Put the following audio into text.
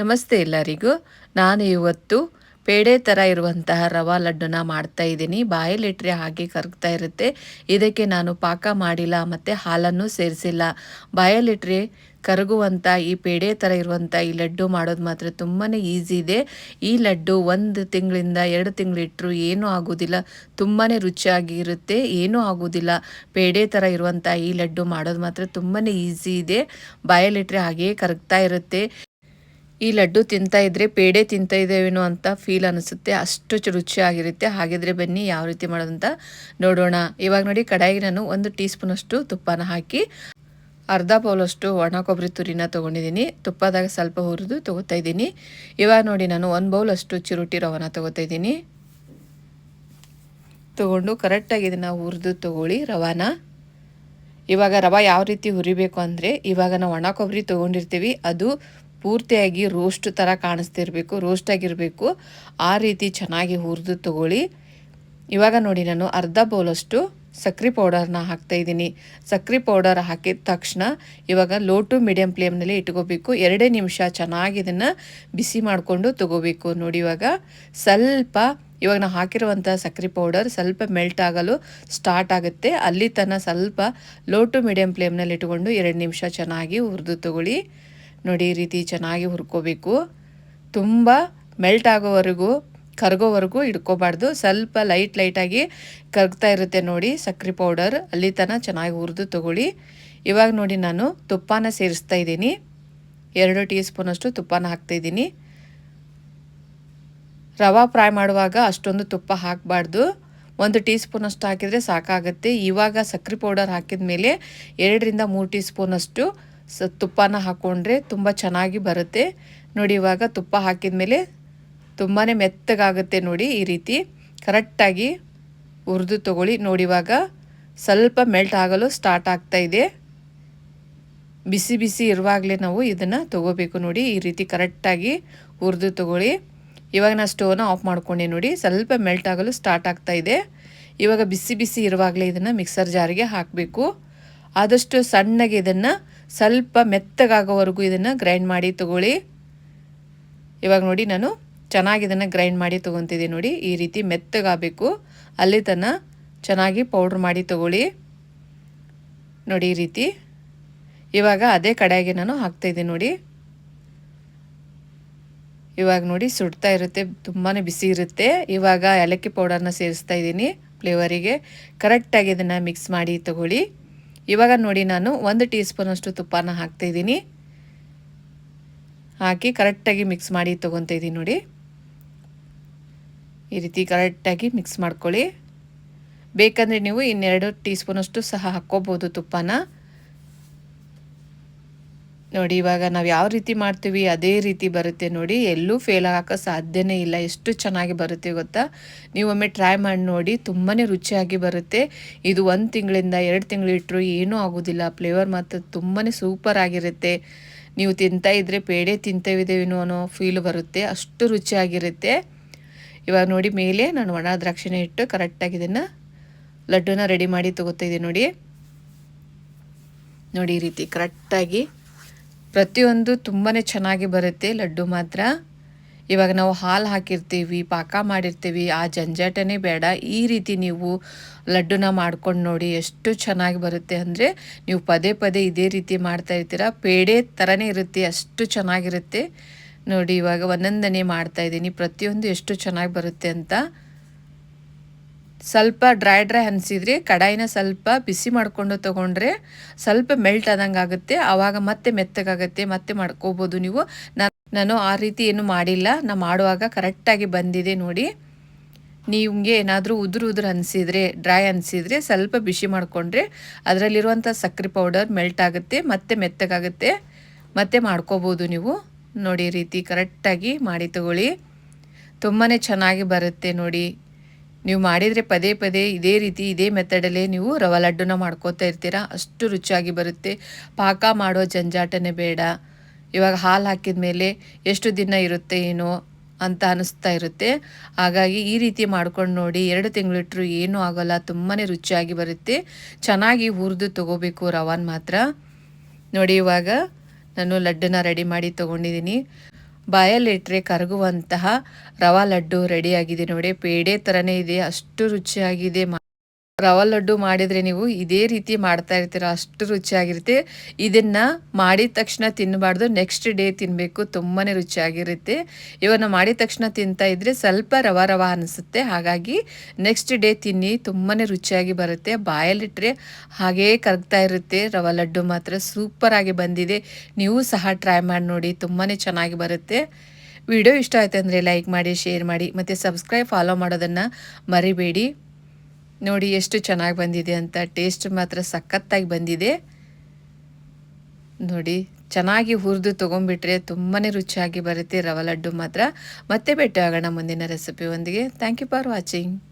ನಮಸ್ತೆ ಎಲ್ಲರಿಗೂ. ನಾನು ಇವತ್ತು ಪೇಡೆ ಥರ ಇರುವಂತಹ ರವಾ ಲಡ್ಡುನ ಮಾಡ್ತಾ ಇದ್ದೀನಿ. ಬಾಯಲ್ಲಿಟ್ಟರೆ ಹಾಗೆ ಕರಗ್ತಾ ಇರುತ್ತೆ. ಇದಕ್ಕೆ ನಾನು ಪಾಕ ಮಾಡಿಲ್ಲ ಮತ್ತು ಹಾಲನ್ನು ಸೇರಿಸಿಲ್ಲ. ಬಾಯಲ್ಲಿಟ್ಟರೆ ಕರಗುವಂಥ ಈ ಪೇಡೆ ಥರ ಇರುವಂಥ ಈ ಲಡ್ಡು ಮಾಡೋದು ಮಾತ್ರ ತುಂಬಾ ಈಸಿ ಇದೆ. ಈ ಲಡ್ಡು 1 ತಿಂಗಳಿಂದ 2 ತಿಂಗಳಿಟ್ಟರು ಏನೂ ಆಗೋದಿಲ್ಲ. ತುಂಬಾ ರುಚಿಯಾಗಿರುತ್ತೆ, ಏನೂ ಆಗೋದಿಲ್ಲ. ಪೇಡೆ ಥರ ಇರುವಂಥ ಈ ಲಡ್ಡು ಮಾಡೋದು ಮಾತ್ರ ತುಂಬಾ ಈಸಿ ಇದೆ. ಬಾಯಲ್ಲಿಟ್ಟರೆ ಹಾಗೇ ಕರಗ್ತಾ ಇರುತ್ತೆ. ಈ ಲಡ್ಡು ತಿಂತಾ ಇದ್ರೆ ಪೇಡೆ ತಿಂತಾ ಇದ್ದೇವೇನೋ ಅಂತ ಫೀಲ್ ಅನಿಸುತ್ತೆ, ಅಷ್ಟು ರುಚಿಯಾಗಿರುತ್ತೆ. ಹಾಗಿದ್ರೆ ಬನ್ನಿ ಯಾವ ರೀತಿ ಮಾಡೋದಂತ ನೋಡೋಣ. ಇವಾಗ ನೋಡಿ, ಕಡಾಯಿಗೆ ನಾನು 1 ಟೀ ಸ್ಪೂನಷ್ಟು ತುಪ್ಪನ ಹಾಕಿ ಅರ್ಧ ಬೌಲಷ್ಟು ಒಣ ಕೊಬ್ಬರಿ ತುರಿನ ತೊಗೊಂಡಿದ್ದೀನಿ. ತುಪ್ಪದಾಗ ಸ್ವಲ್ಪ ಹುರಿದು ತೊಗೋತಾ ಇದ್ದೀನಿ. ಇವಾಗ ನೋಡಿ, ನಾನು 1 ಬೌಲಷ್ಟು ಚಿರೋಟಿ ರವನ ತೊಗೋತಾ ಇದ್ದೀನಿ. ತೊಗೊಂಡು ಕರೆಕ್ಟಾಗಿ ಇದನ್ನು ಹುರಿದು ತೊಗೊಳ್ಳಿ ರವಾನ. ಇವಾಗ ರವೆ ಯಾವ ರೀತಿ ಹುರಿಬೇಕು ಅಂದರೆ, ಇವಾಗ ನಾವು ಒಣ ಕೊಬ್ಬರಿ ತೊಗೊಂಡಿರ್ತೀವಿ, ಅದು ಪೂರ್ತಿಯಾಗಿ ರೋಸ್ಟ್ ಥರ ಕಾಣಿಸ್ತಿರ್ಬೇಕು, ರೋಸ್ಟ್ ಆಗಿರಬೇಕು. ಆ ರೀತಿ ಚೆನ್ನಾಗಿ ಹುರಿದು ತೊಗೊಳ್ಳಿ. ಇವಾಗ ನೋಡಿ, ನಾನು ಅರ್ಧ ಬೌಲಷ್ಟು ಸಕ್ಕರೆ ಪೌಡರ್ನ ಹಾಕ್ತಾಯಿದ್ದೀನಿ. ಸಕ್ಕರೆ ಪೌಡರ್ ಹಾಕಿದ ತಕ್ಷಣ ಇವಾಗ ಲೋ ಟು ಮೀಡಿಯಮ್ ಫ್ಲೇಮ್ನಲ್ಲಿ ಇಟ್ಕೋಬೇಕು. 2 ನಿಮಿಷ ಚೆನ್ನಾಗಿ ಇದನ್ನು ಬಿಸಿ ಮಾಡಿಕೊಂಡು ತೊಗೋಬೇಕು. ನೋಡಿ, ಇವಾಗ ನಾವು ಹಾಕಿರುವಂಥ ಸಕ್ಕರೆ ಪೌಡರ್ ಸ್ವಲ್ಪ ಮೆಲ್ಟ್ ಆಗಲು ಸ್ಟಾರ್ಟ್ ಆಗುತ್ತೆ. ಅಲ್ಲಿ ತನಕ ಸ್ವಲ್ಪ ಲೋ ಟು ಮೀಡಿಯಮ್ ಫ್ಲೇಮ್ನಲ್ಲಿ ಇಟ್ಕೊಂಡು 2 ನಿಮಿಷ ಚೆನ್ನಾಗಿ ಹುರಿದು ತೊಗೊಳ್ಳಿ. ನೋಡಿ, ಈ ರೀತಿ ಚೆನ್ನಾಗಿ ಹುರ್ಕೋಬೇಕು. ತುಂಬ ಮೆಲ್ಟ್ ಆಗೋವರೆಗೂ ಕರಗೋವರೆಗೂ ಇಟ್ಕೋಬಾರ್ದು. ಸ್ವಲ್ಪ ಲೈಟಾಗಿ ಕರಗ್ತಾ ಇರುತ್ತೆ ನೋಡಿ ಸಕ್ಕರೆ ಪೌಡರ್, ಅಲ್ಲಿ ತನಕ ಚೆನ್ನಾಗಿ ಹುರಿದು ತೊಗೊಳ್ಳಿ. ಇವಾಗ ನೋಡಿ, ನಾನು ತುಪ್ಪನ ಸೇರಿಸ್ತಾ ಇದ್ದೀನಿ. 2 ಟೀ ಸ್ಪೂನಷ್ಟು ತುಪ್ಪನ ಹಾಕ್ತಾಯಿದ್ದೀನಿ. ರವಾ ಫ್ರೈ ಮಾಡುವಾಗ ಅಷ್ಟೊಂದು ತುಪ್ಪ ಹಾಕಬಾರ್ದು. 1 ಟೀ ಸ್ಪೂನಷ್ಟು ಹಾಕಿದರೆ ಸಾಕಾಗುತ್ತೆ. ಇವಾಗ ಸಕ್ಕರೆ ಪೌಡರ್ ಹಾಕಿದ ಮೇಲೆ 2ರಿಂದ 3 ಟೀ ಸ್ಪೂನಷ್ಟು ತುಪ್ಪನ ಹಾಕ್ಕೊಂಡ್ರೆ ತುಂಬ ಚೆನ್ನಾಗಿ ಬರುತ್ತೆ. ನೋಡಿ, ಇವಾಗ ತುಪ್ಪ ಹಾಕಿದ ಮೇಲೆ ತುಂಬಾ ಮೆತ್ತಗಾಗುತ್ತೆ. ನೋಡಿ, ಈ ರೀತಿ ಕರೆಕ್ಟಾಗಿ ಹುರಿದು ತೊಗೊಳ್ಳಿ. ನೋಡಿ, ಇವಾಗ ಸ್ವಲ್ಪ ಮೆಲ್ಟ್ ಆಗಲು ಸ್ಟಾರ್ಟ್ ಆಗ್ತಾ ಇದೆ. ಬಿಸಿ ಬಿಸಿ ಇರುವಾಗಲೇ ನಾವು ಇದನ್ನು ತೊಗೋಬೇಕು. ನೋಡಿ, ಈ ರೀತಿ ಕರೆಕ್ಟಾಗಿ ಹುರಿದು ತೊಗೊಳ್ಳಿ. ಇವಾಗ ನಾನು ಸ್ಟೋವ್ನ ಆಫ್ ಮಾಡ್ಕೊಂಡೆ. ನೋಡಿ, ಸ್ವಲ್ಪ ಮೆಲ್ಟ್ ಆಗಲು ಸ್ಟಾರ್ಟ್ ಆಗ್ತಾ ಇದೆ. ಇವಾಗ ಬಿಸಿ ಬಿಸಿ ಇರುವಾಗಲೇ ಇದನ್ನು ಮಿಕ್ಸರ್ ಜಾರಿಗೆ ಹಾಕಬೇಕು. ಆದಷ್ಟು ಸಣ್ಣಗೆ ಇದನ್ನು ಸ್ವಲ್ಪ ಮೆತ್ತಗಾಗೋವರೆಗೂ ಇದನ್ನು ಗ್ರೈಂಡ್ ಮಾಡಿ ತೊಗೊಳ್ಳಿ. ಇವಾಗ ನೋಡಿ, ನಾನು ಚೆನ್ನಾಗಿ ಇದನ್ನು ಗ್ರೈಂಡ್ ಮಾಡಿ ತೊಗೊತಿದ್ದೀನಿ. ನೋಡಿ, ಈ ರೀತಿ ಮೆತ್ತಗಾಗಬೇಕು, ಅಲ್ಲಿ ತನಕ ಚೆನ್ನಾಗಿ ಪೌಡ್ರ್ ಮಾಡಿ ತೊಗೊಳ್ಳಿ. ನೋಡಿ, ಈ ರೀತಿ. ಇವಾಗ ಅದೇ ಕಡಾಯಿಗೆ ನಾನು ಹಾಕ್ತಾಯಿದ್ದೀನಿ. ನೋಡಿ, ಇವಾಗ ನೋಡಿ ಸುಡ್ತಾ ಇರುತ್ತೆ, ತುಂಬಾ ಬಿಸಿ ಇರುತ್ತೆ. ಇವಾಗ ಏಲಕ್ಕಿ ಪೌಡರ್ನ ಸೇರಿಸ್ತಾ ಇದ್ದೀನಿ ಫ್ಲೇವರಿಗೆ. ಕರೆಕ್ಟಾಗಿ ಇದನ್ನು ಮಿಕ್ಸ್ ಮಾಡಿ ತೊಗೊಳ್ಳಿ. ಇವಾಗ ನೋಡಿ, ನಾನು 1 ಟೀ ಸ್ಪೂನಷ್ಟು ತುಪ್ಪನ ಹಾಕ್ತಾಯಿದ್ದೀನಿ. ಹಾಕಿ ಕರೆಕ್ಟಾಗಿ ಮಿಕ್ಸ್ ಮಾಡಿ ತೊಗೊತಾ ಇದ್ದೀನಿ. ನೋಡಿ, ಈ ರೀತಿ ಕರೆಕ್ಟಾಗಿ ಮಿಕ್ಸ್ ಮಾಡ್ಕೊಳ್ಳಿ. ಬೇಕಂದರೆ ನೀವು 2 ಟೀ ಸ್ಪೂನಷ್ಟು ಸಹ ಹಾಕ್ಕೋಬೋದು ತುಪ್ಪನ. ನೋಡಿ, ಇವಾಗ ನಾವು ಯಾವ ರೀತಿ ಮಾಡ್ತೀವಿ ಅದೇ ರೀತಿ ಬರುತ್ತೆ. ನೋಡಿ, ಎಲ್ಲೂ ಫೇಲ್ ಆಗೋಕ್ಕೆ ಸಾಧ್ಯನೇ ಇಲ್ಲ. ಎಷ್ಟು ಚೆನ್ನಾಗಿ ಬರುತ್ತೆ ಗೊತ್ತಾ? ನೀವೊಮ್ಮೆ ಟ್ರೈ ಮಾಡಿ ನೋಡಿ, ತುಂಬಾ ರುಚಿಯಾಗಿ ಬರುತ್ತೆ. ಇದು 1 ತಿಂಗಳಿಂದ 2 ತಿಂಗಳು ಇಟ್ಟರು ಏನೂ ಆಗೋದಿಲ್ಲ. ಫ್ಲೇವರ್ ಮಾತ್ರ ತುಂಬಾ ಸೂಪರ್ ಆಗಿರುತ್ತೆ. ನೀವು ತಿಂತಾ ಇದ್ದರೆ ಪೇಡೆ ತಿಂತೇವಿದೇವೇನೋ ಅನ್ನೋ ಫೀಲ್ ಬರುತ್ತೆ, ಅಷ್ಟು ರುಚಿಯಾಗಿರುತ್ತೆ. ಇವಾಗ ನೋಡಿ, ಮೇಲೆ ನಾನು ಒಣ ದ್ರಾಕ್ಷಿನ ಇಟ್ಟು ಕರೆಕ್ಟಾಗಿ ಇದನ್ನು ಲಡ್ಡುನ ರೆಡಿ ಮಾಡಿ ತೊಗೋತಾ ಇದ್ದೀನಿ. ನೋಡಿ, ಈ ರೀತಿ ಕರೆಕ್ಟಾಗಿ ಪ್ರತಿಯೊಂದು ತುಂಬಾ ಚೆನ್ನಾಗಿ ಬರುತ್ತೆ ಲಡ್ಡು ಮಾತ್ರ. ಇವಾಗ ನಾವು ಹಾಲು ಹಾಕಿರ್ತೀವಿ, ಪಾಕ ಮಾಡಿರ್ತೀವಿ, ಆ ಜಂಜಾಟನೇ ಬೇಡ. ಈ ರೀತಿ ನೀವು ಲಡ್ಡುನ ಮಾಡ್ಕೊಂಡು ನೋಡಿ, ಎಷ್ಟು ಚೆನ್ನಾಗಿ ಬರುತ್ತೆ ಅಂದರೆ ನೀವು ಪದೇ ಪದೇ ಇದೇ ರೀತಿ ಮಾಡ್ತಾ ಇರ್ತೀರ, ಪೇಡೆ ಥರನೇ ಇರುತ್ತೆ, ಅಷ್ಟು ಚೆನ್ನಾಗಿರುತ್ತೆ. ನೋಡಿ, ಇವಾಗ ಒಂದೊಂದನೇ ಮಾಡ್ತಾಯಿದ್ದೀನಿ, ಪ್ರತಿಯೊಂದು ಎಷ್ಟು ಚೆನ್ನಾಗಿ ಬರುತ್ತೆ ಅಂತ. ಸ್ವಲ್ಪ ಡ್ರೈ ಅನಿಸಿದರೆ ಕಡಾಯಿನ ಸ್ವಲ್ಪ ಬಿಸಿ ಮಾಡಿಕೊಂಡು ತೊಗೊಂಡ್ರೆ ಸ್ವಲ್ಪ ಮೆಲ್ಟ್ ಆದಂಗೆ ಆಗುತ್ತೆ. ಆವಾಗ ಮತ್ತೆ ಮೆತ್ತಗಾಗುತ್ತೆ, ಮತ್ತೆ ಮಾಡ್ಕೋಬೋದು ನೀವು. ನಾನು ಆ ರೀತಿ ಏನು ಮಾಡಿಲ್ಲ, ನಾನು ಮಾಡುವಾಗ ಕರೆಕ್ಟಾಗಿ ಬಂದಿದೆ. ನೋಡಿ, ನಿಮಗೆ ಏನಾದರೂ ಉದುರು ಅನಿಸಿದರೆ, ಡ್ರೈ ಅನಿಸಿದರೆ ಸ್ವಲ್ಪ ಬಿಸಿ ಮಾಡಿಕೊಂಡ್ರೆ ಅದರಲ್ಲಿರುವಂಥ ಸಕ್ಕರೆ ಪೌಡರ್ ಮೆಲ್ಟ್ ಆಗುತ್ತೆ, ಮತ್ತೆ ಮೆತ್ತಗಾಗುತ್ತೆ, ಮತ್ತೆ ಮಾಡ್ಕೋಬೋದು ನೀವು. ನೋಡಿ, ಈ ರೀತಿ ಕರೆಕ್ಟಾಗಿ ಮಾಡಿ ತಗೊಳ್ಳಿ, ತುಂಬಾ ಚೆನ್ನಾಗಿ ಬರುತ್ತೆ. ನೋಡಿ, ನೀವು ಮಾಡಿದರೆ ಪದೇ ಪದೇ ಇದೇ ರೀತಿ ಇದೇ ಮೆಥಡಲ್ಲೇ ನೀವು ರವೆ ಲಡ್ಡುನ ಮಾಡ್ಕೋತಾ ಇರ್ತೀರ, ಅಷ್ಟು ರುಚಿಯಾಗಿ ಬರುತ್ತೆ. ಪಾಕ ಮಾಡೋ ಜಂಜಾಟನೇ ಬೇಡ. ಇವಾಗ ಹಾಲು ಹಾಕಿದ ಮೇಲೆ ಎಷ್ಟು ದಿನ ಇರುತ್ತೆ ಏನೋ ಅಂತ ಅನಿಸ್ತಾ ಇರುತ್ತೆ. ಹಾಗಾಗಿ ಈ ರೀತಿ ಮಾಡ್ಕೊಂಡು ನೋಡಿ, 2 ತಿಂಗಳಿಟ್ಟರು ಏನೂ ಆಗೋಲ್ಲ, ತುಂಬಾ ರುಚಿಯಾಗಿ ಬರುತ್ತೆ. ಚೆನ್ನಾಗಿ ಹುರಿದು ತೊಗೋಬೇಕು ರವಾನ ಮಾತ್ರ. ನೋಡಿ, ಇವಾಗ ನಾನು ಲಡ್ಡನ್ನ ರೆಡಿ ಮಾಡಿ ತೊಗೊಂಡಿದ್ದೀನಿ. ಬಾಯಲ್ಲಿಟ್ಟರೆ ಕರಗುವಂತಹ ರವಾ ಲಡ್ಡು ರೆಡಿಯಾಗಿದೆ ನೋಡಿ. ಪೇಡೆ ಥರನೇ ಇದೆ, ಅಷ್ಟು ರುಚಿಯಾಗಿದೆ. ರವಾ ಲಡ್ಡು ಮಾಡಿದರೆ ನೀವು ಇದೇ ರೀತಿ ಮಾಡ್ತಾ ಇರ್ತೀರ, ಅಷ್ಟು ರುಚಿಯಾಗಿರುತ್ತೆ. ಇದನ್ನು ಮಾಡಿದ ತಕ್ಷಣ ತಿನ್ನಬಾರ್ದು, ನೆಕ್ಸ್ಟ್ ಡೇ ತಿನ್ನಬೇಕು, ತುಂಬಾ ರುಚಿಯಾಗಿರುತ್ತೆ. ಇವನ್ನು ಮಾಡಿದ ತಕ್ಷಣ ತಿಂತಾ ಇದ್ದರೆ ಸ್ವಲ್ಪ ರವಾ ರವಾ ಅನಿಸುತ್ತೆ, ಹಾಗಾಗಿ ನೆಕ್ಸ್ಟ್ ಡೇ ತಿನ್ನಿ, ತುಂಬಾ ರುಚಿಯಾಗಿ ಬರುತ್ತೆ. ಬಾಯಲ್ಲಿಟ್ಟರೆ ಹಾಗೇ ಕರಗ್ತಾ ಇರುತ್ತೆ. ರವಾ ಲಡ್ಡು ಮಾತ್ರ ಸೂಪರಾಗಿ ಬಂದಿದೆ. ನೀವು ಸಹ ಟ್ರೈ ಮಾಡಿ ನೋಡಿ, ತುಂಬಾ ಚೆನ್ನಾಗಿ ಬರುತ್ತೆ. ವಿಡಿಯೋ ಇಷ್ಟ ಆಯ್ತು ಅಂದರೆ ಲೈಕ್ ಮಾಡಿ, ಶೇರ್ ಮಾಡಿ, ಮತ್ತು ಸಬ್ಸ್ಕ್ರೈಬ್ ಫಾಲೋ ಮಾಡೋದನ್ನು ಮರಿಬೇಡಿ. ನೋಡಿ ಎಷ್ಟು ಚೆನ್ನಾಗಿ ಬಂದಿದೆ ಅಂತ. ಟೇಸ್ಟ್ ಮಾತ್ರ ಸಖತ್ತಾಗಿ ಬಂದಿದೆ ನೋಡಿ. ಚೆನ್ನಾಗಿ ಹುರಿದು ತೊಗೊಂಡ್ಬಿಟ್ರೆ ತುಂಬಾ ರುಚಿಯಾಗಿ ಬರುತ್ತೆ ರವಾ ಲಡ್ಡು ಮಾತ್ರ. ಮತ್ತೆ ಭೇಟಿ ಆಗೋಣ ಮುಂದಿನ ರೆಸಿಪಿ ಒಂದಿಗೆ. Thank you for watching.